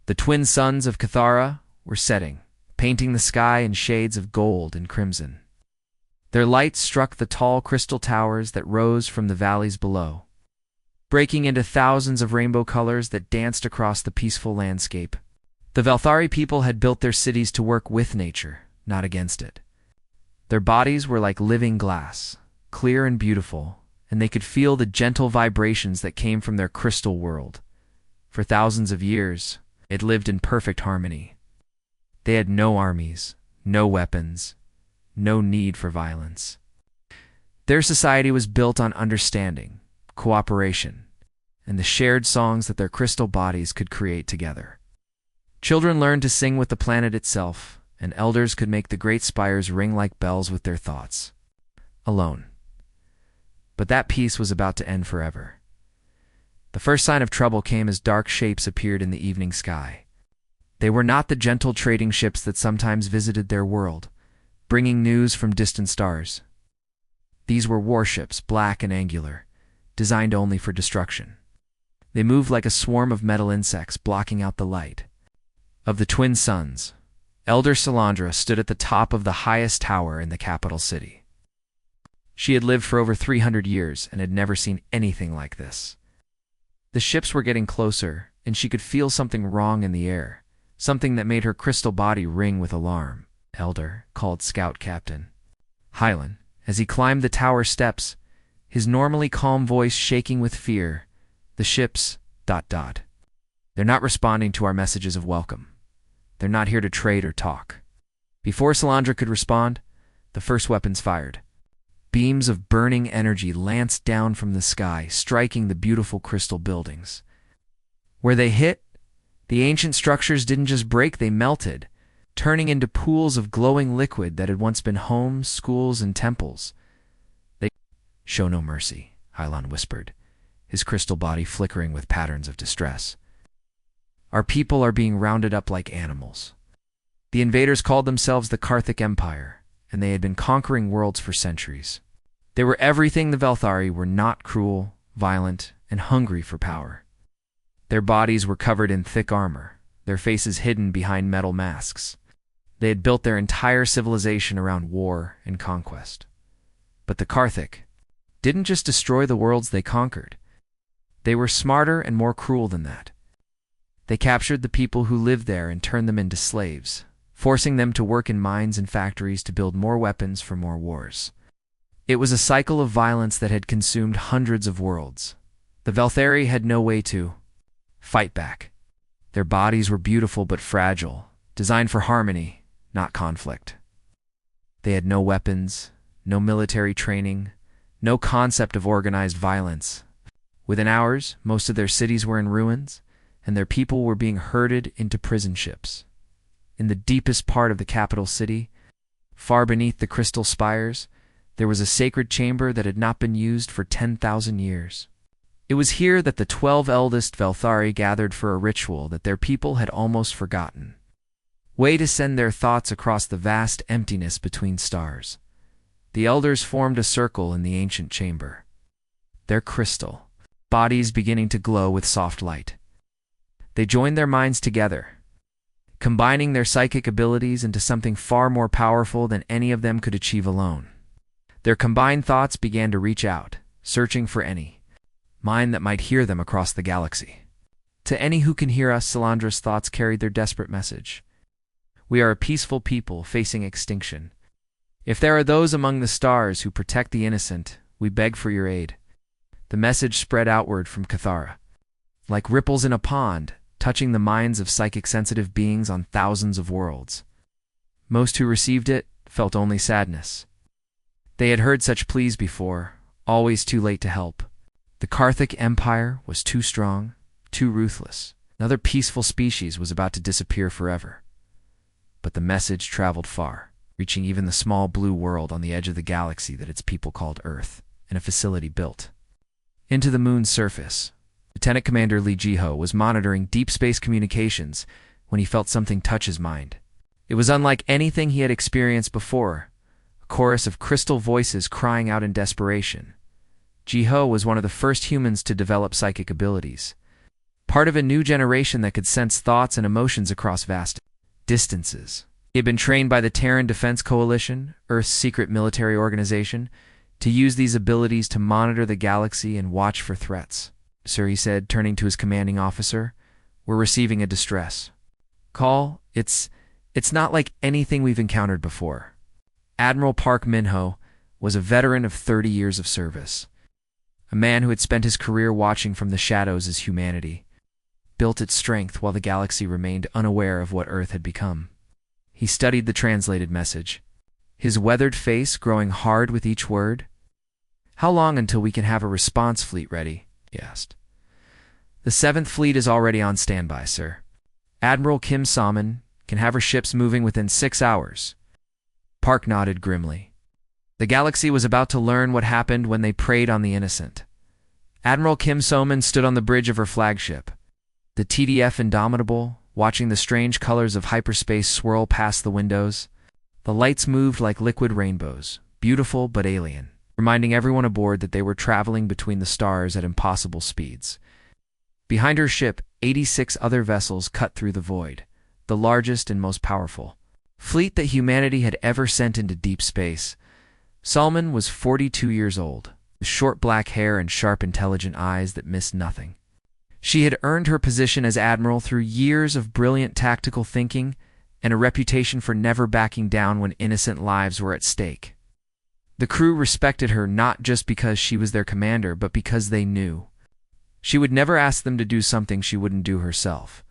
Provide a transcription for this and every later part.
The twin suns of Cathara were setting, painting the sky in shades of gold and crimson. Their light struck the tall crystal towers that rose from the valleys below, breaking into thousands of rainbow colors that danced across the peaceful landscape. The Valthari people had built their cities to work with nature, not against it. Their bodies were like living glass, clear and beautiful, and they could feel the gentle vibrations that came from their crystal world. For thousands of years, it lived in perfect harmony. They had no armies, no weapons, no need for violence. Their society was built on understanding, cooperation, and the shared songs that their crystal bodies could create together. Children learned to sing with the planet itself, and elders could make the great spires ring like bells with their thoughts. Alone. But that peace was about to end forever. The first sign of trouble came as dark shapes appeared in the evening sky. They were not the gentle trading ships that sometimes visited their world, bringing news from distant stars. These were warships, black and angular, designed only for destruction. They moved like a swarm of metal insects, blocking out the light. Of the twin suns, Elder Salandra stood at the top of the highest tower in the capital city. She had lived for over 300 years and had never seen anything like this. The ships were getting closer, and she could feel something wrong in the air, something that made her crystal body ring with alarm. Elder called Scout Captain Hylan as he climbed the tower steps, his normally calm voice shaking with fear. The ships... They're not responding to our messages of welcome. They're not here to trade or talk. Before Salandra could respond, the first weapons fired. Beams of burning energy lanced down from the sky, striking the beautiful crystal buildings. Where they hit, the ancient structures didn't just break, they melted, turning into pools of glowing liquid that had once been homes, schools, and temples. They show no mercy, Hylan whispered, his crystal body flickering with patterns of distress. Our people are being rounded up like animals. The invaders called themselves the Karthic Empire, and they had been conquering worlds for centuries. They were everything the Valthari were not: cruel, violent, and hungry for power. Their bodies were covered in thick armor, their faces hidden behind metal masks. They had built their entire civilization around war and conquest. But the Karthic didn't just destroy the worlds they conquered. They were smarter and more cruel than that. They captured the people who lived there and turned them into slaves, forcing them to work in mines and factories to build more weapons for more wars. It was a cycle of violence that had consumed hundreds of worlds. The Valthari had no way to fight back. Their bodies were beautiful but fragile, designed for harmony, not conflict. They had no weapons, no military training, no concept of organized violence. Within hours, most of their cities were in ruins, and their people were being herded into prison ships. In the deepest part of the capital city, far beneath the crystal spires, there was a sacred chamber that had not been used for 10,000 years. It was here that the 12 eldest Valthari gathered for a ritual that their people had almost forgotten. Way to send their thoughts across the vast emptiness between stars. The elders formed a circle in the ancient chamber. Their crystal bodies beginning to glow with soft light. They joined their minds together, combining their psychic abilities into something far more powerful than any of them could achieve alone. Their combined thoughts began to reach out, searching for any mind that might hear them across the galaxy. To any who can hear us, Salandra's thoughts carried their desperate message. We are a peaceful people facing extinction. If there are those among the stars who protect the innocent, we beg for your aid. The message spread outward from Cathara, like ripples in a pond, touching the minds of psychic-sensitive beings on thousands of worlds. Most who received it felt only sadness. They had heard such pleas before, always too late to help. The Karthic Empire was too strong, too ruthless. Another peaceful species was about to disappear forever. But the message traveled far, reaching even the small blue world on the edge of the galaxy that its people called Earth, and a facility built into the moon's surface. Lieutenant Commander Li Jiho was monitoring deep space communications when he felt something touch his mind. It was unlike anything he had experienced before, a chorus of crystal voices crying out in desperation. Jiho was one of the first humans to develop psychic abilities. part of a new generation that could sense thoughts and emotions across vast distances. He had been trained by the Terran Defense Coalition, Earth's secret military organization, to use these abilities to monitor the galaxy and watch for threats. "Sir," he said, turning to his commanding officer, "we're receiving a distress call. It's not like anything we've encountered before." Admiral Park Min-ho was a veteran of 30 years of service, a man who had spent his career watching from the shadows as humanity built its strength while the galaxy remained unaware of what Earth had become. He studied the translated message, his weathered face growing hard with each word. "How long until we can have a response fleet ready?" he asked. "The 7th Fleet is already on standby, sir. Admiral Kim Salmon can have her ships moving within 6 hours." Park nodded grimly. The galaxy was about to learn what happened when they preyed on the innocent. Admiral Kim Salmon stood on the bridge of her flagship, the TDF Indomitable, watching the strange colors of hyperspace swirl past the windows. The lights moved like liquid rainbows, beautiful but alien, reminding everyone aboard that they were traveling between the stars at impossible speeds. Behind her ship, 86 other vessels cut through the void, the largest and most powerful fleet that humanity had ever sent into deep space. Salmon was 42 years old, with short black hair and sharp, intelligent eyes that missed nothing. She had earned her position as admiral through years of brilliant tactical thinking and a reputation for never backing down when innocent lives were at stake. The crew respected her not just because she was their commander, but because they knew she would never ask them to do something she wouldn't do herself.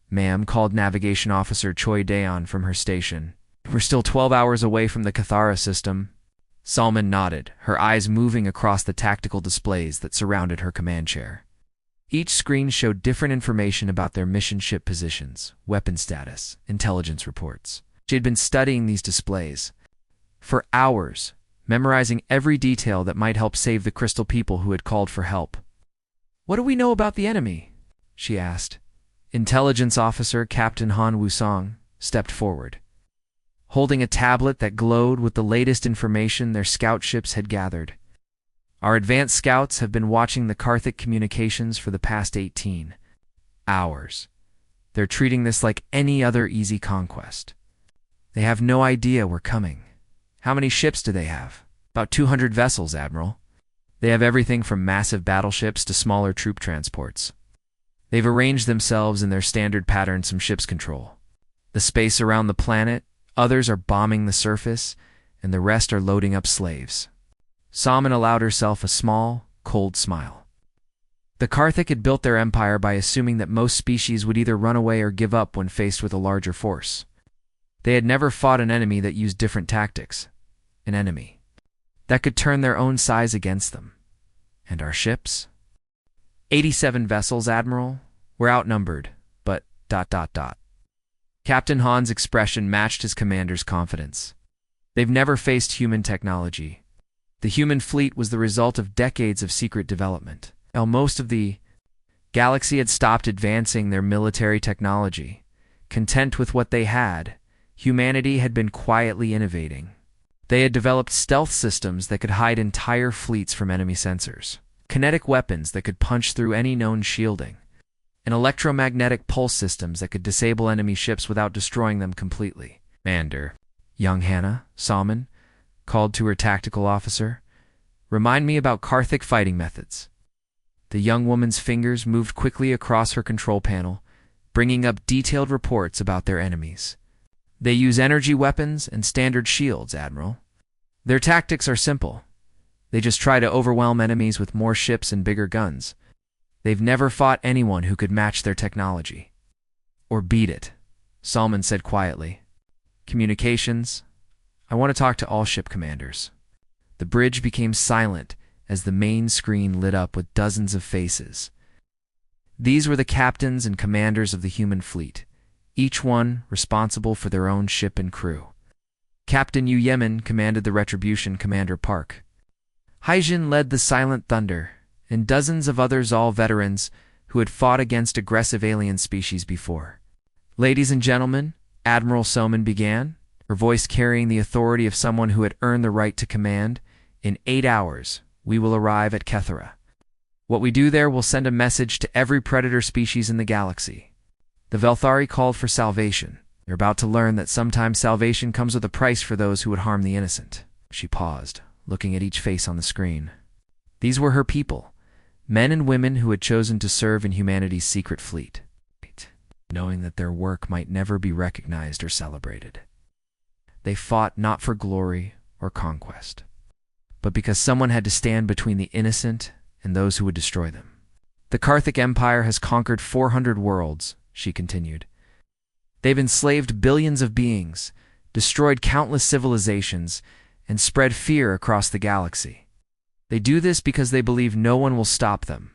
"Ma'am," called Navigation Officer Choi Daeon from her station. "We're still 12 hours away from the Cathara system." Salmon nodded, her eyes moving across the tactical displays that surrounded her command chair. Each screen showed different information about their mission ship positions, weapon status, intelligence reports. She had been studying these displays for hours, memorizing every detail that might help save the Crystal people who had called for help. "What do we know about the enemy?" she asked. Intelligence Officer Captain Han Wusong stepped forward, holding a tablet that glowed with the latest information their scout ships had gathered. "Our advanced scouts have been watching the Karthik communications for the past 18 hours. They're treating this like any other easy conquest. They have no idea we're coming." "How many ships do they have?" "About 200 vessels, Admiral. They have everything from massive battleships to smaller troop transports. They've arranged themselves in their standard pattern some ships control the space around the planet, others are bombing the surface, and the rest are loading up slaves." Salmon allowed herself a small, cold smile. The Karthik had built their empire by assuming that most species would either run away or give up when faced with a larger force. They had never fought an enemy that used different tactics, an enemy that could turn their own size against them. "And our ships?" 87 vessels, Admiral. We're outnumbered, but ... Captain Han's expression matched his commander's confidence. They've never faced human technology. The human fleet was the result of decades of secret development. While most of the galaxy had stopped advancing their military technology, content with what they had, humanity had been quietly innovating. They had developed stealth systems that could hide entire fleets from enemy sensors, kinetic weapons that could punch through any known shielding, and electromagnetic pulse systems that could disable enemy ships without destroying them completely. "Commander," young Hannah, Salmon, called to her tactical officer, "remind me about Karthik fighting methods." The young woman's fingers moved quickly across her control panel, bringing up detailed reports about their enemies. "They use energy weapons and standard shields, Admiral. Their tactics are simple. They just try to overwhelm enemies with more ships and bigger guns. They've never fought anyone who could match their technology." "Or beat it," Salmon said quietly. "Communications. I want to talk to all ship commanders." The bridge became silent as the main screen lit up with dozens of faces. These were the captains and commanders of the human fleet, each one responsible for their own ship and crew. Captain Yu Yemen commanded the Retribution Commander Park. Haijin led the Silent Thunder, and dozens of others, all veterans who had fought against aggressive alien species before. "Ladies and gentlemen," Admiral Salmon began, her voice carrying the authority of someone who had earned the right to command, "in 8 hours, we will arrive at Kethera. What we do there will send a message to every predator species in the galaxy. The Velthari called for salvation. You're about to learn that sometimes salvation comes with a price for those who would harm the innocent. She paused, looking at each face on the screen. These were her people, men and women who had chosen to serve in humanity's secret fleet, knowing that their work might never be recognized or celebrated. They fought not for glory or conquest, but because someone had to stand between the innocent and those who would destroy them. The Karthic Empire has conquered 400 worlds, she continued. They've enslaved billions of beings, destroyed countless civilizations, and spread fear across the galaxy. They do this because they believe no one will stop them.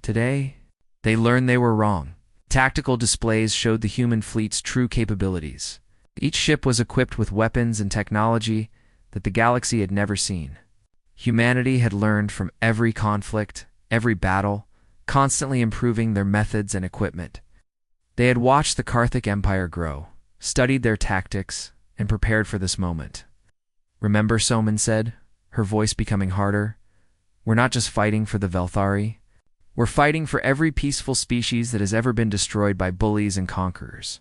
Today, they learned they were wrong. Tactical displays showed the human fleet's true capabilities. Each ship was equipped with weapons and technology that the galaxy had never seen. Humanity had learned from every conflict, every battle, constantly improving their methods and equipment. They had watched the Karthic Empire grow, studied their tactics, and prepared for this moment. Remember, Soman said, her voice becoming harder, we're not just fighting for the Velthari. We're fighting for every peaceful species that has ever been destroyed by bullies and conquerors.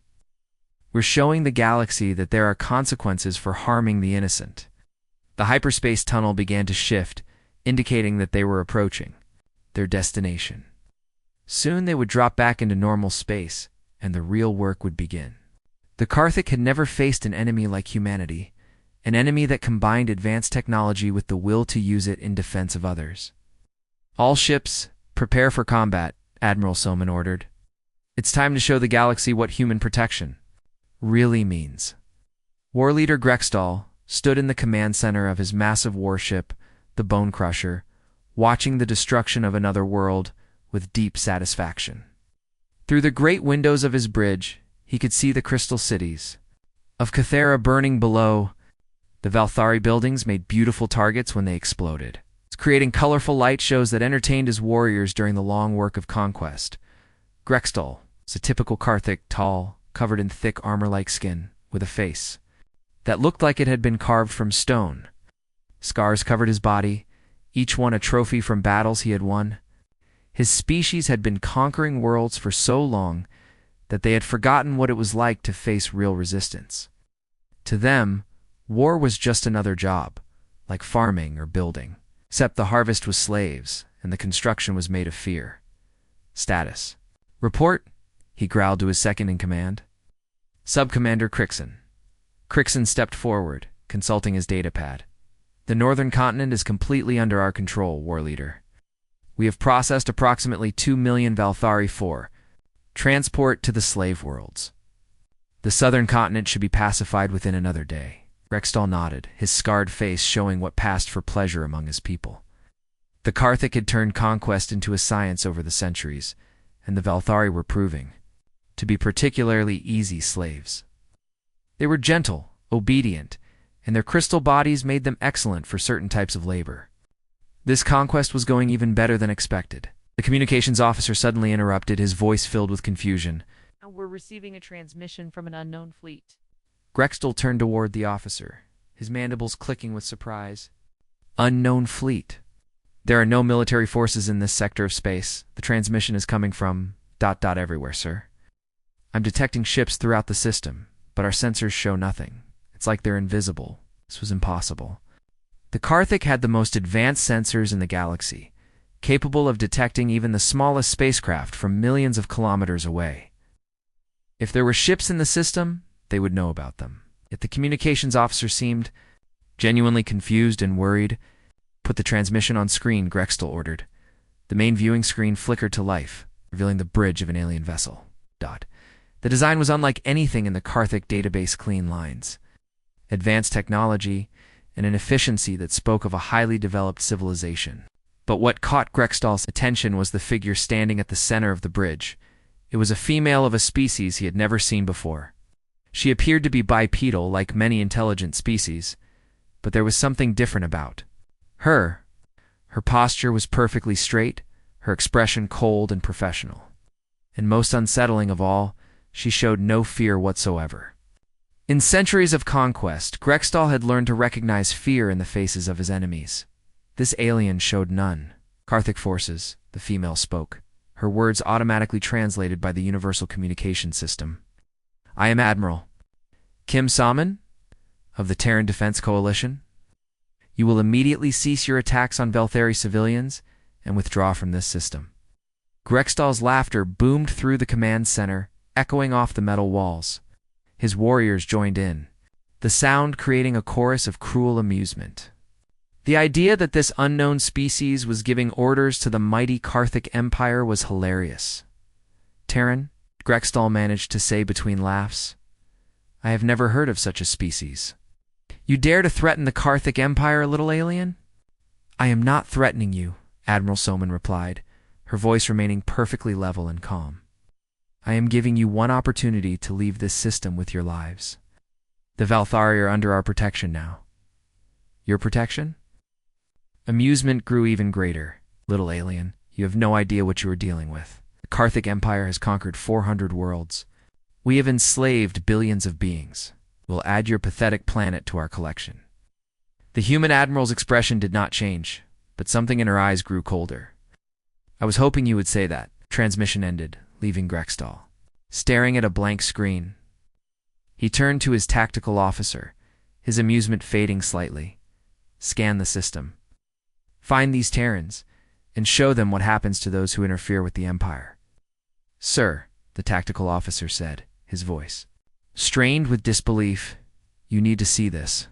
We're showing the galaxy that there are consequences for harming the innocent. The hyperspace tunnel began to shift, indicating that they were approaching their destination. Soon they would drop back into normal space, and the real work would begin. The Karthic had never faced an enemy like humanity, an enemy that combined advanced technology with the will to use it in defense of others. All ships, prepare for combat, Admiral Soman ordered. It's time to show the galaxy what human protection really means. War Leader Grextal stood in the command center of his massive warship, the Bone Crusher, watching the destruction of another world with deep satisfaction. Through the great windows of his bridge, he could see the crystal cities of Cathera burning below. The Velthari buildings made beautiful targets when they exploded, creating colorful light shows that entertained his warriors during the long work of conquest. Grextal was a typical Karthic, tall, covered in thick armor-like skin, with a face that looked like it had been carved from stone. Scars covered his body, each one a trophy from battles he had won. His species had been conquering worlds for so long that they had forgotten what it was like to face real resistance. To them, war was just another job, like farming or building, except the harvest was slaves and the construction was made of fear. Status. Report, he growled to his second-in-command. Subcommander Crixon. Crixon stepped forward, consulting his datapad. The northern continent is completely under our control, War Leader. We have processed approximately 2 million Velthari for transport to the slave worlds. The southern continent should be pacified within another day. Grextal nodded, his scarred face showing what passed for pleasure among his people. The Karthic had turned conquest into a science over the centuries, and the Velthari were proving to be particularly easy slaves. They were gentle, obedient, and their crystal bodies made them excellent for certain types of labor. This conquest was going even better than expected. The communications officer suddenly interrupted, his voice filled with confusion. We're receiving a transmission from an unknown fleet. Grextal turned toward the officer, his mandibles clicking with surprise. Unknown fleet. There are no military forces in this sector of space. The transmission is coming from ... everywhere, sir. I'm detecting ships throughout the system, but our sensors show nothing. It's like they're invisible. This was impossible. The Karthic had the most advanced sensors in the galaxy, capable of detecting even the smallest spacecraft from millions of kilometers away. If there were ships in the system, they would know about them. Yet the communications officer seemed genuinely confused and worried. Put the transmission on screen, Grextal ordered. The main viewing screen flickered to life, revealing the bridge of an alien vessel. The design was unlike anything in the Karthic database clean lines. Advanced technology and an efficiency that spoke of a highly developed civilization. But what caught Grextal's attention was the figure standing at the center of the bridge. It was a female of a species he had never seen before. She appeared to be bipedal like many intelligent species, but there was something different about her. Her posture was perfectly straight, her expression cold and professional. And most unsettling of all, she showed no fear whatsoever. In centuries of conquest, Grextal had learned to recognize fear in the faces of his enemies. This alien showed none. Karthic forces, the female spoke, her words automatically translated by the Universal Communication System. I am Admiral Kim Salmon of the Terran Defense Coalition. You will immediately cease your attacks on Velthari civilians and withdraw from this system. Grextal's laughter boomed through the command center, echoing off the metal walls. His warriors joined in, the sound creating a chorus of cruel amusement. The idea that this unknown species was giving orders to the mighty Karthik Empire was hilarious. Terran, Grextal managed to say between laughs, I have never heard of such a species. You dare to threaten the Karthik Empire, little alien? I am not threatening you, Admiral Soman replied, her voice remaining perfectly level and calm. I am giving you one opportunity to leave this system with your lives. The Velthari are under our protection now. Your protection? Amusement grew even greater. Little alien, you have no idea what you are dealing with. The Karthik Empire has conquered 400 worlds. We have enslaved billions of beings. We'll add your pathetic planet to our collection. The human admiral's expression did not change, but something in her eyes grew colder. I was hoping you would say that. Transmission ended, leaving Grextal staring at a blank screen. He turned to his tactical officer, his amusement fading slightly. Scan the system. Find these Terrans, and show them what happens to those who interfere with the Empire. Sir, the tactical officer said, his voice strained with disbelief. You need to see this.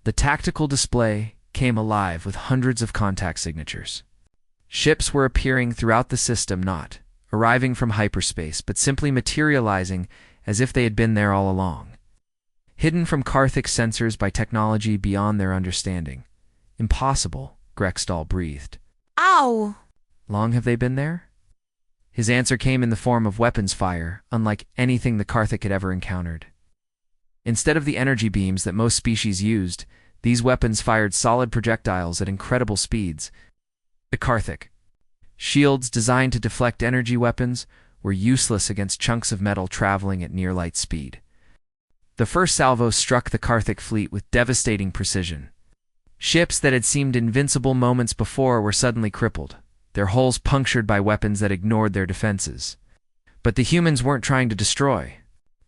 The tactical display came alive with hundreds of contact signatures. Ships were appearing throughout the system, not arriving from hyperspace, but simply materializing as if they had been there all along. Hidden from Karthik sensors by technology beyond their understanding. Impossible, Grextal breathed. Ow! Long have they been there? His answer came in the form of weapons fire, unlike anything the Karthik had ever encountered. Instead of the energy beams that most species used, these weapons fired solid projectiles at incredible speeds. The Karthik shields designed to deflect energy weapons were useless against chunks of metal traveling at near light speed. The first salvo struck the Karthik fleet with devastating precision. Ships that had seemed invincible moments before were suddenly crippled, their hulls punctured by weapons that ignored their defenses. But the humans weren't trying to destroy.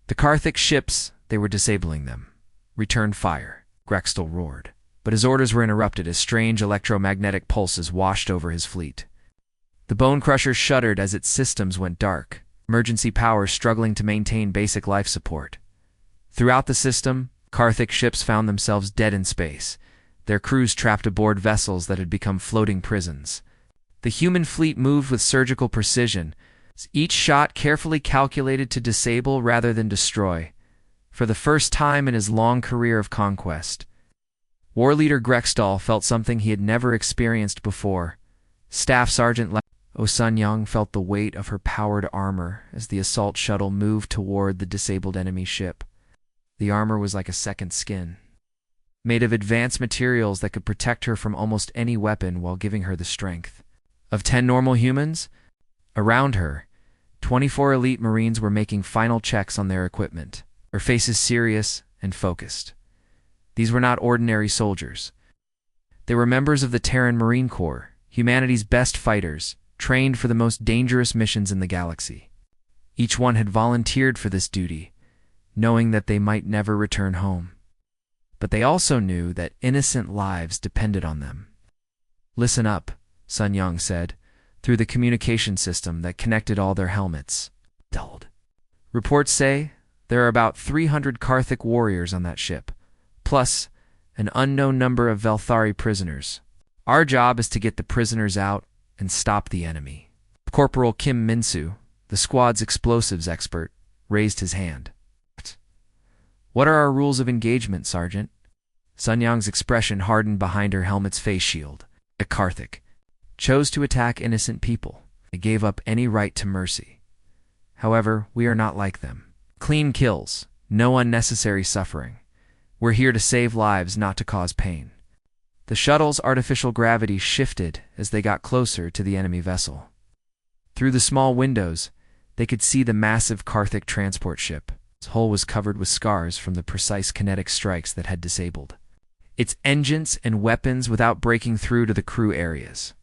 The Karthik ships, they were disabling them. Return fire, Grextal roared. But his orders were interrupted as strange electromagnetic pulses washed over his fleet. The Bone Crusher shuddered as its systems went dark, emergency power struggling to maintain basic life support. Throughout the system, Karthik ships found themselves dead in space, their crews trapped aboard vessels that had become floating prisons. The human fleet moved with surgical precision, each shot carefully calculated to disable rather than destroy. For the first time in his long career of conquest, War Leader Grextal felt something he had never experienced before. Staff Sergeant Sun Young felt the weight of her powered armor as the assault shuttle moved toward the disabled enemy ship. The armor was like a second skin, made of advanced materials that could protect her from almost any weapon while giving her the strength of 10 normal humans. Around her, 24 elite Marines were making final checks on their equipment, their faces serious and focused. These were not ordinary soldiers. They were members of the Terran Marine Corps, humanity's best fighters, trained for the most dangerous missions in the galaxy. Each one had volunteered for this duty, knowing that they might never return home. But they also knew that innocent lives depended on them. Listen up, Sun Yang said, through the communication system that connected all their helmets. Dulled. Reports say there are about 300 Karthik warriors on that ship, plus an unknown number of Velthari prisoners. Our job is to get the prisoners out and stop the enemy. Corporal Kim Minsu, the squad's explosives expert, raised his hand. What are our rules of engagement, Sergeant? Sun Yang's expression hardened behind her helmet's face shield. The Karthik chose to attack innocent people. They gave up any right to mercy. However, we are not like them. Clean kills, no unnecessary suffering. We're here to save lives, not to cause pain. The shuttle's artificial gravity shifted as they got closer to the enemy vessel. Through the small windows, they could see the massive Karthik transport ship. Its hull was covered with scars from the precise kinetic strikes that had disabled its engines and weapons without breaking through to the crew areas.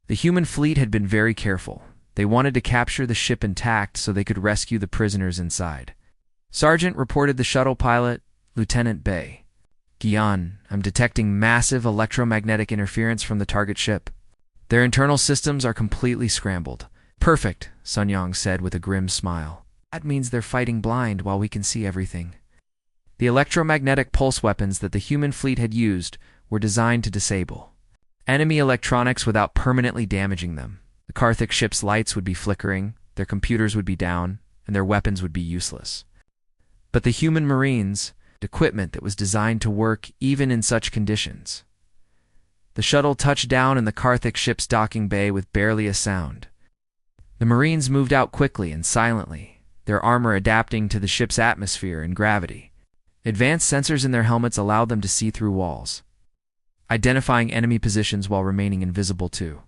The human fleet had been very careful. They wanted to capture the ship intact so they could rescue the prisoners inside. Sergeant reported the shuttle pilot, Lieutenant Bay. Guion, I'm detecting massive electromagnetic interference from the target ship. Their internal systems are completely scrambled. Perfect, Sun Yang said with a grim smile. That means they're fighting blind while we can see everything. The electromagnetic pulse weapons that the human fleet had used were designed to disable enemy electronics without permanently damaging them. The Karthik ship's lights would be flickering, their computers would be down, and their weapons would be useless. But the human Marines had equipment that was designed to work even in such conditions. The shuttle touched down in the Karthik ship's docking bay with barely a sound. The Marines moved out quickly and silently, their armor adapting to the ship's atmosphere and gravity. Advanced sensors in their helmets allowed them to see through walls, identifying enemy positions while remaining invisible too.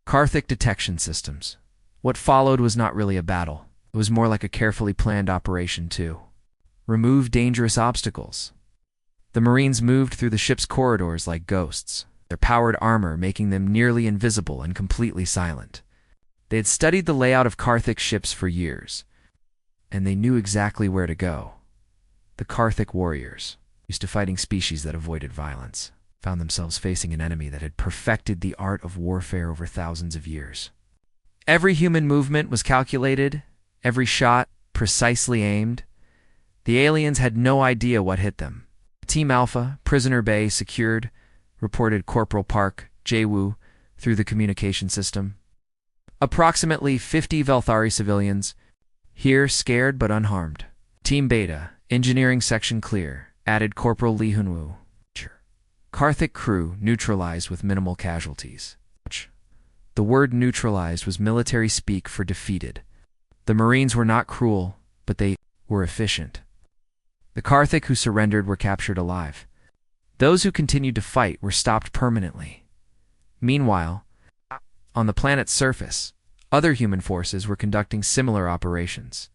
Karthik detection systems. What followed was not really a battle. It was more like a carefully planned operation too. Remove dangerous obstacles. The Marines moved through the ship's corridors like ghosts, their powered armor making them nearly invisible and completely silent. They had studied the layout of Karthik ships for years, and they knew exactly where to go. The Karthik warriors, used to fighting species that avoided violence, found themselves facing an enemy that had perfected the art of warfare over thousands of years. Every human movement was calculated, every shot precisely aimed. The aliens had no idea what hit them. Team Alpha, Prisoner Bay secured, reported Corporal Park, Jae-woo, through the communication system. Approximately 50 Velthari civilians, here scared but unharmed. Team Beta, Engineering Section clear, added Corporal Lee Hunwoo. Karthik crew neutralized with minimal casualties. The word neutralized was military speak for defeated. The Marines were not cruel, but they were efficient. The Karthik who surrendered were captured alive. Those who continued to fight were stopped permanently. Meanwhile, on the planet's surface, other human forces were conducting similar operations.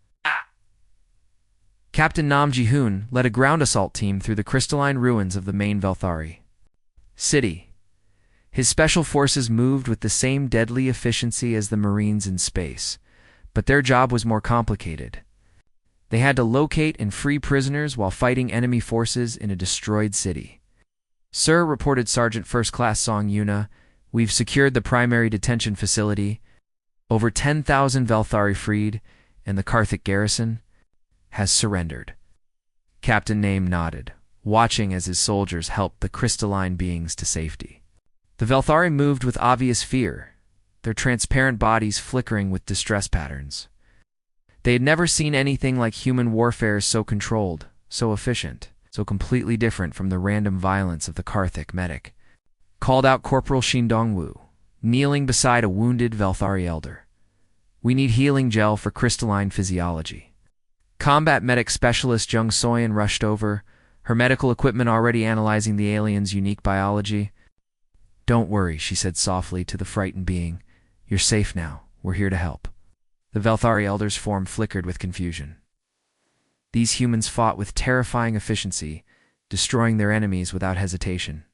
Captain Nam Ji-hoon led a ground assault team through the crystalline ruins of the main Velthari city. His special forces moved with the same deadly efficiency as the Marines in space, but their job was more complicated. They had to locate and free prisoners while fighting enemy forces in a destroyed city. Sir, reported Sergeant First Class Song Yuna, we've secured the primary detention facility. Over 10,000 Velthari freed, and the Karthik garrison has surrendered. Captain Name nodded, watching as his soldiers helped the crystalline beings to safety. The Velthari moved with obvious fear, their transparent bodies flickering with distress patterns. They had never seen anything like human warfare so controlled, so efficient, so completely different from the random violence of the Karthik medic. Called out Corporal Shin Dong-woo, kneeling beside a wounded Velthari elder. We need healing gel for crystalline physiology. Combat medic specialist Jung Soyeon rushed over, her medical equipment already analyzing the alien's unique biology. Don't worry, she said softly to the frightened being. You're safe now. We're here to help. The Velthari elder's form flickered with confusion. These humans fought with terrifying efficiency, destroying their enemies without hesitation.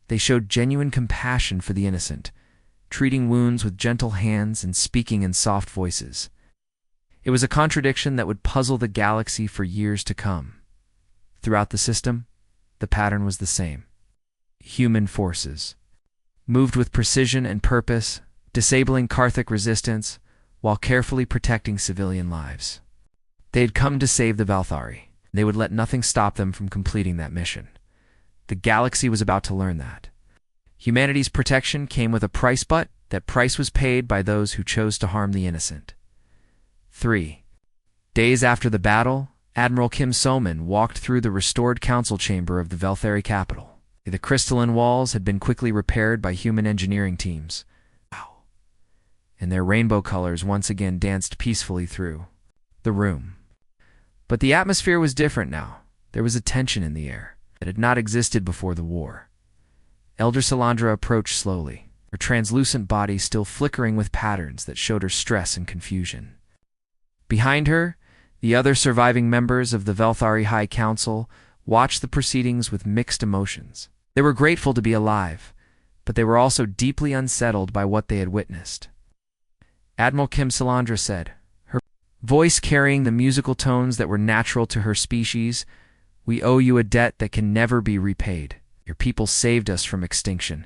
They showed genuine compassion for the innocent, treating wounds with gentle hands and speaking in soft voices. It was a contradiction that would puzzle the galaxy for years to come. Throughout the system, the pattern was the same. Human forces moved with precision and purpose, disabling Karthik resistance while carefully protecting civilian lives. They had come to save the Velthari. They would let nothing stop them from completing that mission. The galaxy was about to learn that. Humanity's protection came with a price, but that price was paid by those who chose to harm the innocent. 3 days after the battle, Admiral Kim So-min walked through the restored council chamber of the Velthari capital. The crystalline walls had been quickly repaired by human engineering teams. Wow. And their rainbow colors once again danced peacefully through the room. But the atmosphere was different now. There was a tension in the air that had not existed before the war. Elder Salandra approached slowly, her translucent body still flickering with patterns that showed her stress and confusion. Behind her, the other surviving members of the Velthari High Council watched the proceedings with mixed emotions. They were grateful to be alive, but they were also deeply unsettled by what they had witnessed. Admiral Kim Salandra said, her voice carrying the musical tones that were natural to her species, "We owe you a debt that can never be repaid. Your people saved us from extinction."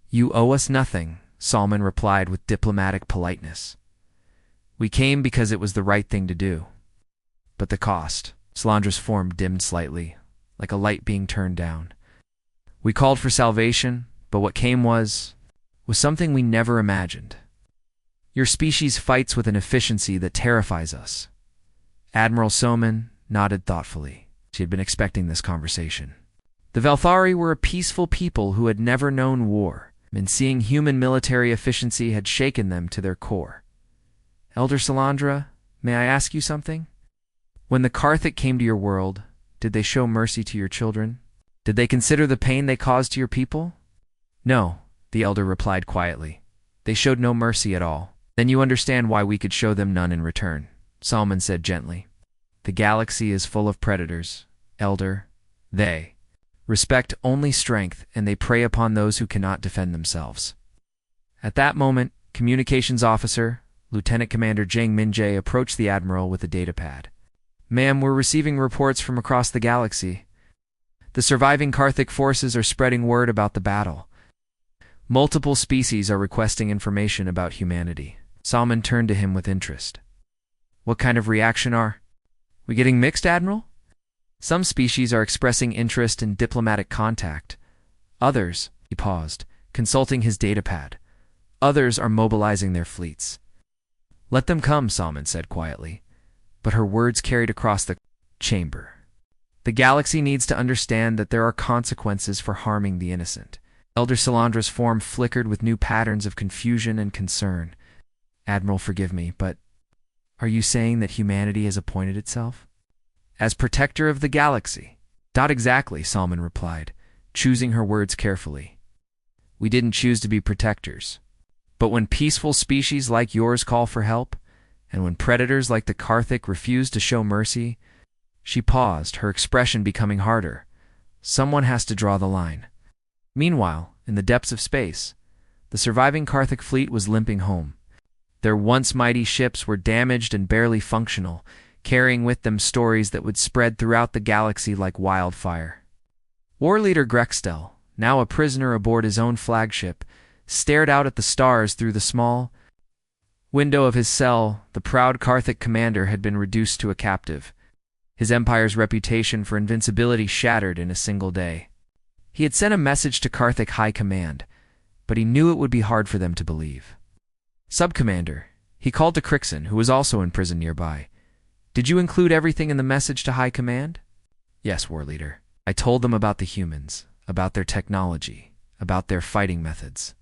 "You owe us nothing," Salman replied with diplomatic politeness. "We came because it was the right thing to do." "But the cost." Salandra's form dimmed slightly, like a light being turned down. "We called for salvation, but what came was something we never imagined. Your species fights with an efficiency that terrifies us." Admiral Soman nodded thoughtfully. She had been expecting this conversation. The Velthari were a peaceful people who had never known war, and seeing human military efficiency had shaken them to their core. "Elder Salandra, may I ask you something? When the Karthik came to your world, did they show mercy to your children? Did they consider the pain they caused to your people?" "No," the elder replied quietly. "They showed no mercy at all." "Then you understand why we could show them none in return," Salman said gently. "The galaxy is full of predators, elder. They respect only strength, and they prey upon those who cannot defend themselves." At that moment, Communications Officer, Lieutenant Commander Jang Minjae approached the Admiral with a datapad. "Ma'am, we're receiving reports from across the galaxy. The surviving Karthik forces are spreading word about the battle. Multiple species are requesting information about humanity." Salman turned to him with interest. "What kind of reaction are we getting? Mixed, Admiral? Some species are expressing interest in diplomatic contact. Others," he paused, consulting his datapad, "others are mobilizing their fleets." "Let them come," Salman said quietly, but her words carried across the chamber. "The galaxy needs to understand that there are consequences for harming the innocent." Elder Salandra's form flickered with new patterns of confusion and concern. "Admiral, forgive me, but are you saying that humanity has appointed itself as protector of the galaxy?" "Not exactly," Salman replied, choosing her words carefully. "We didn't choose to be protectors. But when peaceful species like yours call for help, and when predators like the Karthik refuse to show mercy—" She paused, her expression becoming harder. "Someone has to draw the line." Meanwhile, in the depths of space, the surviving Karthik fleet was limping home. Their once mighty ships were damaged and barely functional, carrying with them stories that would spread throughout the galaxy like wildfire. War leader Grextel, now a prisoner aboard his own flagship, stared out at the stars through the small window of his cell. The proud Karthik commander had been reduced to a captive, his empire's reputation for invincibility shattered in a single day. He had sent a message to Karthik High Command, but he knew it would be hard for them to believe. "Sub-Commander," he called to Crixon, who was also in prison nearby. "Did you include everything in the message to High Command?" "Yes, War Leader. I told them about the humans, about their technology, about their fighting methods.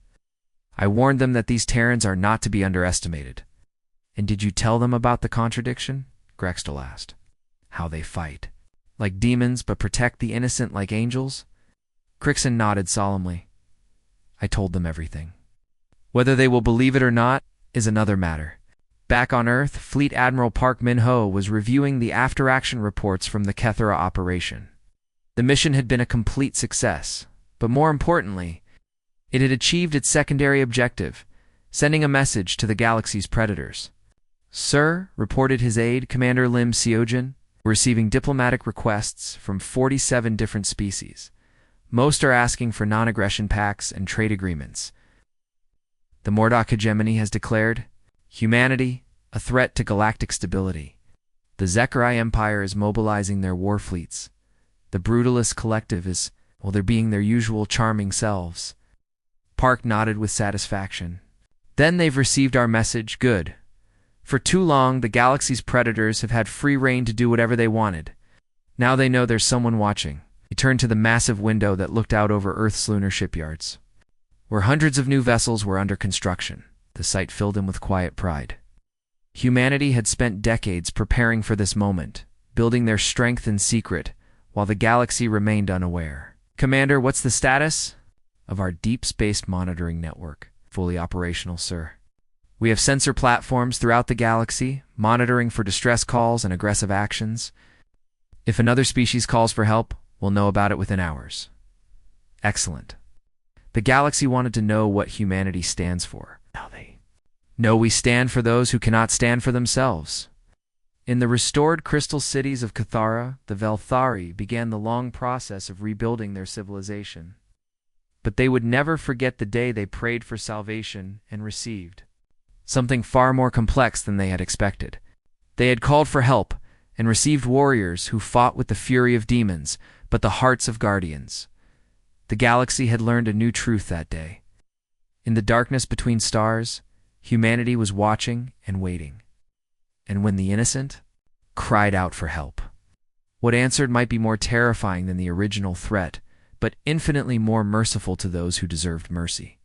I warned them that these Terrans are not to be underestimated." "And did you tell them about the contradiction?" Grextel asked. "How they fight like demons but protect the innocent like angels?" Crixon nodded solemnly. "I told them everything. Whether they will believe it or not is another matter." Back on Earth, Fleet Admiral Park Min-ho was reviewing the after-action reports from the Kethera operation. The mission had been a complete success, but more importantly, it had achieved its secondary objective, sending a message to the galaxy's predators. "Sir," reported his aide, Commander Lim Seojin, "we're receiving diplomatic requests from 47 different species. Most are asking for non-aggression pacts and trade agreements. The Mordok hegemony has declared humanity a threat to galactic stability. The Zechariah Empire is mobilizing their war fleets. The Brutalist Collective is, well, they're being their usual charming selves." Park nodded with satisfaction. "Then they've received our message. Good. For too long, the galaxy's predators have had free rein to do whatever they wanted. Now they know there's someone watching." He turned to the massive window that looked out over Earth's lunar shipyards, where hundreds of new vessels were under construction. The sight filled him with quiet pride. Humanity had spent decades preparing for this moment, building their strength in secret, while the galaxy remained unaware. "Commander, what's the status of our deep space monitoring network?" "Fully operational, sir. We have sensor platforms throughout the galaxy, monitoring for distress calls and aggressive actions. If another species calls for help, we'll know about it within hours." "Excellent. The galaxy wanted to know what humanity stands for. Now they know we stand for those who cannot stand for themselves. In the restored crystal cities of Cathara, the Velthari began the long process of rebuilding their civilization. But they would never forget the day they prayed for salvation and received something far more complex than they had expected. They had called for help and received warriors who fought with the fury of demons, but the hearts of guardians. The galaxy had learned a new truth that day. In the darkness between stars, humanity was watching and waiting. And when the innocent cried out for help, what answered might be more terrifying than the original threat, but infinitely more merciful to those who deserved mercy.